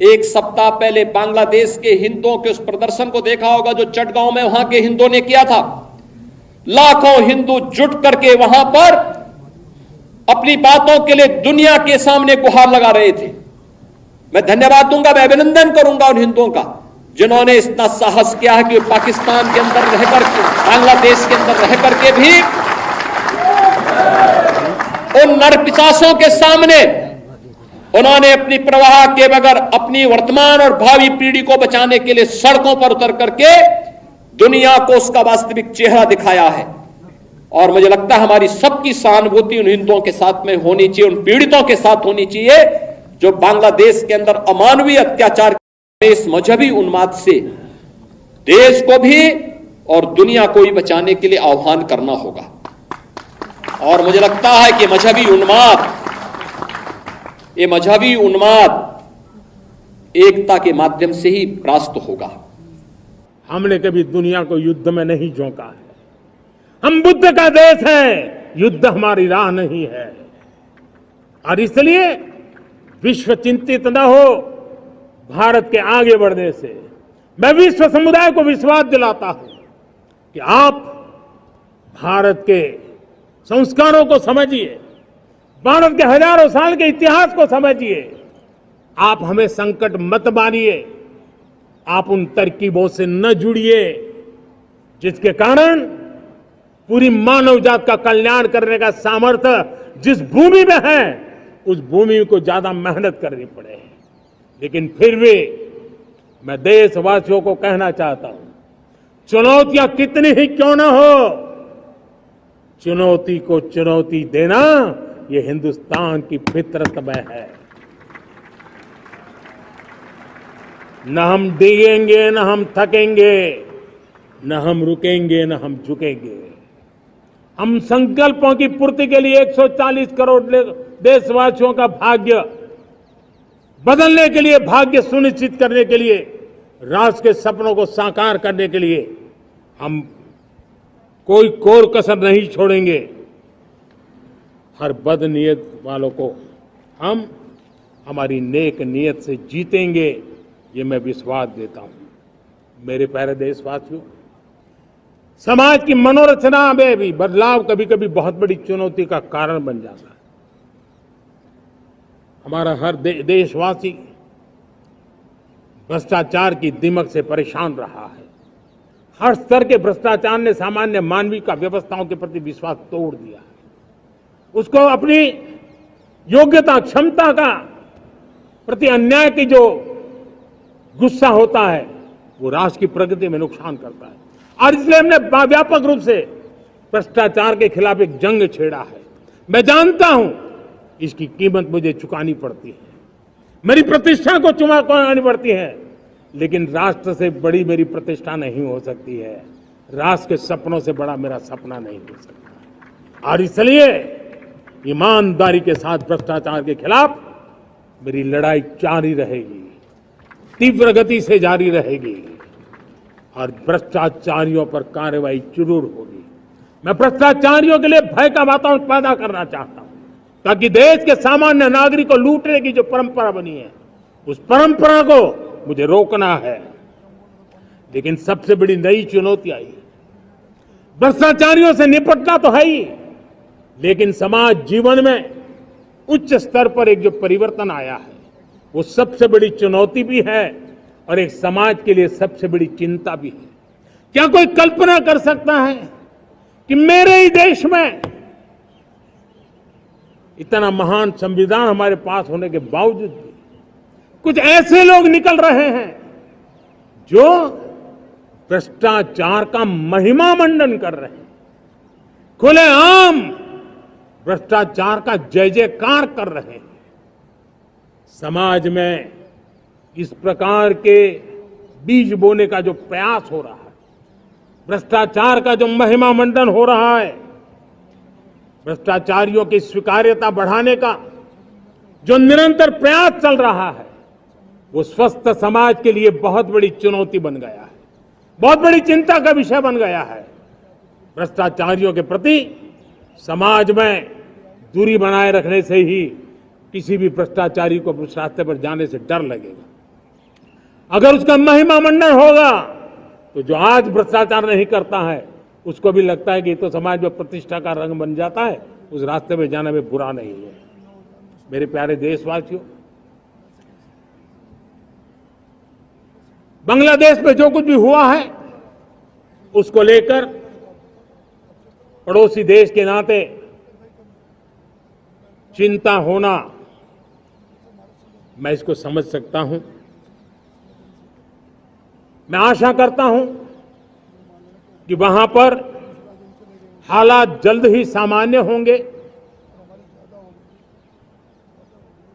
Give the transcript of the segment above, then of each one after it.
एक सप्ताह पहले बांग्लादेश के हिंदुओं के उस प्रदर्शन को देखा होगा जो चटगांव में वहां के हिंदुओं ने किया था। लाखों हिंदू जुट करके वहां पर अपनी बातों के लिए दुनिया के सामने गुहार लगा रहे थे। मैं धन्यवाद दूंगा, मैं अभिनंदन करूंगा उन हिंदुओं का जिन्होंने इतना साहस किया है कि पाकिस्तान के अंदर रहकर, बांग्लादेश के अंदर रह करके भी उन नरपिशाचों के सामने उन्होंने अपनी प्रवाह के बगैर अपनी वर्तमान और भावी पीढ़ी को बचाने के लिए सड़कों पर उतर करके दुनिया को उसका वास्तविक चेहरा दिखाया है। और मुझे लगता है हमारी सबकी सहानुभूति उन हिंदुओं के साथ में होनी चाहिए, उन पीड़ितों के साथ होनी चाहिए जो बांग्लादेश के अंदर अमानवीय अत्याचार, इस मजहबी उन्माद से देश को भी और दुनिया को भी बचाने के लिए आह्वान करना होगा। और मुझे लगता है कि ये मजहबी उन्माद एकता के माध्यम से ही परास्त होगा। हमने कभी दुनिया को युद्ध में नहीं झोंका है। हम बुद्ध का देश है, युद्ध हमारी राह नहीं है। और इसलिए विश्व चिंतित न हो भारत के आगे बढ़ने से। मैं विश्व समुदाय को विश्वास दिलाता हूं कि आप भारत के संस्कारों को समझिए, भारत के हजारों साल के इतिहास को समझिए। आप हमें संकट मत मानिए, आप उन तरकीबों से न जुड़िए जिसके कारण पूरी मानव जात का कल्याण करने का सामर्थ्य जिस भूमि में है उस भूमि को ज्यादा मेहनत करनी पड़े। लेकिन फिर भी मैं देशवासियों को कहना चाहता हूं, चुनौतियां कितनी ही क्यों ना हो, चुनौती को चुनौती देना ये हिंदुस्तान की फितरत में है। न हम डिगेंगे, न हम थकेंगे, न हम रुकेंगे, न हम झुकेंगे। हम संकल्पों की पूर्ति के लिए 140 करोड़ देशवासियों का भाग्य बदलने के लिए, भाग्य सुनिश्चित करने के लिए, राष्ट्र के सपनों को साकार करने के लिए हम कोई कोर कसर नहीं छोड़ेंगे। हर बदनीयत वालों को हम हमारी नेक नीयत से जीतेंगे, ये मैं विश्वास देता हूं। मेरे प्यारे देशवासियों, समाज की मनोरचना में भी बदलाव कभी कभी बहुत बड़ी चुनौती का कारण बन जाता है। हमारा हर देशवासी भ्रष्टाचार की दिमक से परेशान रहा है। हर स्तर के भ्रष्टाचार ने सामान्य मानवीय का व्यवस्थाओं के प्रति विश्वास तोड़ दिया है। उसको अपनी योग्यता, क्षमता का प्रति अन्याय की जो गुस्सा होता है वो राष्ट्र की प्रगति में नुकसान करता है। और इसलिए हमने व्यापक रूप से भ्रष्टाचार के खिलाफ एक जंग छेड़ा है। मैं जानता हूं इसकी कीमत मुझे चुकानी पड़ती है, मेरी प्रतिष्ठा को चुकानी पड़ती है, लेकिन राष्ट्र से बड़ी मेरी प्रतिष्ठा नहीं हो सकती है, राष्ट्र के सपनों से बड़ा मेरा सपना नहीं हो सकता। और इसलिए ईमानदारी के साथ भ्रष्टाचार के खिलाफ मेरी लड़ाई जारी रहेगी, तीव्र गति से जारी रहेगी और भ्रष्टाचारियों पर कार्रवाई जरूर होगी। मैं भ्रष्टाचारियों के लिए भय का वातावरण पैदा करना चाहता हूं ताकि देश के सामान्य नागरिक को लूटने की जो परंपरा बनी है उस परंपरा को मुझे रोकना है। लेकिन सबसे बड़ी नई चुनौती आई है, भ्रष्टाचारियों से निपटना तो है ही, लेकिन समाज जीवन में उच्च स्तर पर एक जो परिवर्तन आया है वो सबसे बड़ी चुनौती भी है और एक समाज के लिए सबसे बड़ी चिंता भी है। क्या कोई कल्पना कर सकता है कि मेरे ही देश में इतना महान संविधान हमारे पास होने के बावजूद भी कुछ ऐसे लोग निकल रहे हैं जो भ्रष्टाचार का महिमा मंडन कर रहे हैं, खुलेआम भ्रष्टाचार का जय जयकार कर रहे हैं। समाज में इस प्रकार के बीज बोने का जो प्रयास हो रहा है, भ्रष्टाचार का जो महिमा मंडन हो रहा है, भ्रष्टाचारियों की स्वीकार्यता बढ़ाने का जो निरंतर प्रयास चल रहा है वो स्वस्थ समाज के लिए बहुत बड़ी चुनौती बन गया है, बहुत बड़ी चिंता का विषय बन गया है। भ्रष्टाचारियों के प्रति समाज में दूरी बनाए रखने से ही किसी भी भ्रष्टाचारी को उस रास्ते पर जाने से डर लगेगा। अगर उसका महिमा मंडन होगा तो जो आज भ्रष्टाचार नहीं करता है उसको भी लगता है कि ये तो समाज में प्रतिष्ठा का रंग बन जाता है, उस रास्ते में जाने में बुरा नहीं है। मेरे प्यारे देशवासियों, बांग्लादेश में जो कुछ भी हुआ है उसको लेकर पड़ोसी देश के नाते चिंता होना, मैं इसको समझ सकता हूं। मैं आशा करता हूं कि वहां पर हालात जल्द ही सामान्य होंगे।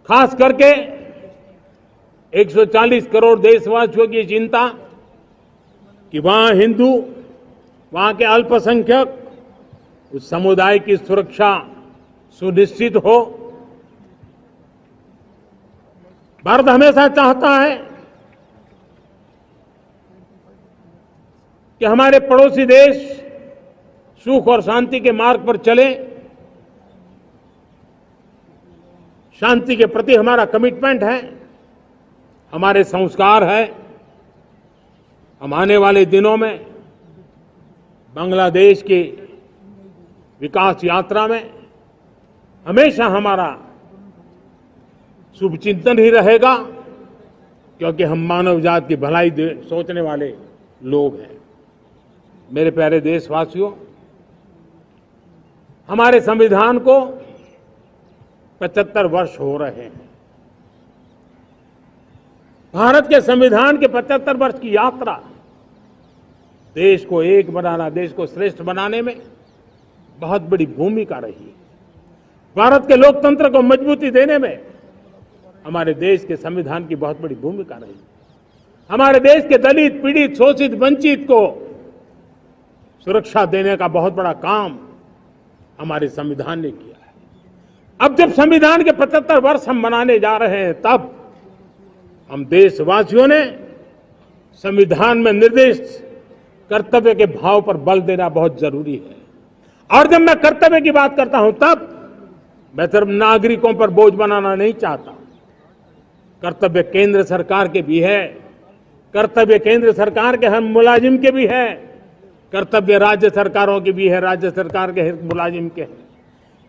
खास करके 140 करोड़ देशवासियों की चिंता कि वहां हिंदू, वहां के अल्पसंख्यक, उस समुदाय की सुरक्षा सुनिश्चित हो। भारत हमेशा चाहता है कि हमारे पड़ोसी देश सुख और शांति के मार्ग पर चले। शांति के प्रति हमारा कमिटमेंट है, हमारे संस्कार है। हम आने वाले दिनों में बांग्लादेश की विकास यात्रा में हमेशा हमारा शुभचिंतन ही रहेगा, क्योंकि हम मानव जाति की भलाई सोचने वाले लोग हैं। मेरे प्यारे देशवासियों, हमारे संविधान को 75 वर्ष हो रहे हैं। भारत के संविधान के 75 वर्ष की यात्रा देश को एक बनाना, देश को श्रेष्ठ बनाने में बहुत बड़ी भूमिका रही। भारत के लोकतंत्र को मजबूती देने में हमारे देश के संविधान की बहुत बड़ी भूमिका रही। हमारे देश के दलित, पीड़ित, शोषित, वंचित को सुरक्षा देने का बहुत बड़ा काम हमारे संविधान ने किया है। अब जब संविधान के 75 वर्ष हम मनाने जा रहे हैं, तब हम देशवासियों ने संविधान में निर्दिष्ट कर्तव्य के भाव पर बल देना बहुत जरूरी है। और जब मैं कर्तव्य की बात करता हूं, तब मैं सिर्फ नागरिकों पर बोझ बनाना नहीं चाहता। कर्तव्य केंद्र सरकार के भी है, कर्तव्य केंद्र सरकार के हर मुलाजिम के भी है, कर्तव्य राज्य सरकारों के भी है, राज्य सरकार के हर मुलाजिम के हैं,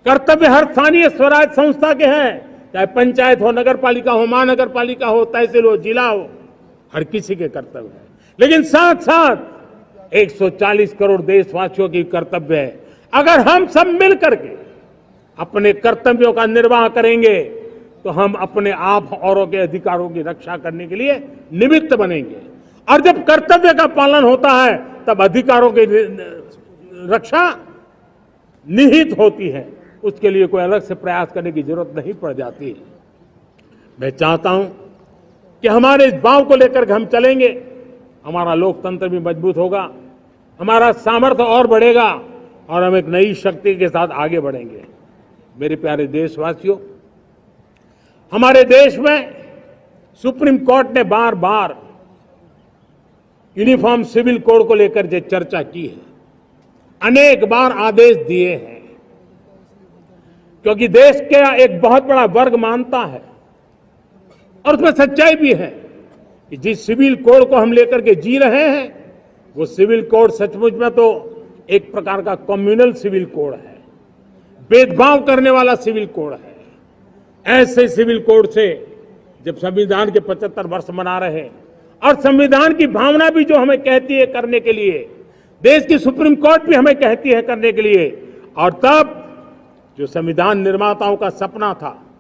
कर्तव्य हर स्थानीय स्वराज संस्था के हैं, चाहे पंचायत हो, नगर पालिका हो, महानगर पालिका हो, तहसील हो, जिला हो, हर किसी के कर्तव्य है। लेकिन साथ साथ 140 करोड़ देशवासियों की कर्तव्य है। अगर हम सब मिल करके अपने कर्तव्यों का निर्वाह करेंगे तो हम अपने आप औरों के अधिकारों की रक्षा करने के लिए निमित्त बनेंगे। और जब कर्तव्य का पालन होता है तब अधिकारों की रक्षा निहित होती है, उसके लिए कोई अलग से प्रयास करने की जरूरत नहीं पड़ जाती है। मैं चाहता हूं कि हमारे इस भाव को लेकर के हम चलेंगे, हमारा लोकतंत्र भी मजबूत होगा, हमारा सामर्थ्य और बढ़ेगा और हम एक नई शक्ति के साथ आगे बढ़ेंगे। मेरे प्यारे देशवासियों, हमारे देश में सुप्रीम कोर्ट ने बार बार यूनिफॉर्म सिविल कोड को लेकर जो चर्चा की है, अनेक बार आदेश दिए हैं, क्योंकि देश का एक बहुत बड़ा वर्ग मानता है और उसमें सच्चाई भी है कि जिस सिविल कोड को हम लेकर के जी रहे हैं वो सिविल कोड सचमुच में तो एक प्रकार का कम्युनल सिविल कोड है, भेदभाव करने वाला सिविल कोड है। ऐसे सिविल कोड से जब संविधान के 75 वर्ष मना रहे हैं और संविधान की भावना भी जो हमें कहती है करने के लिए, देश की सुप्रीम कोर्ट भी हमें कहती है करने के लिए, और तब जो संविधान निर्माताओं का सपना था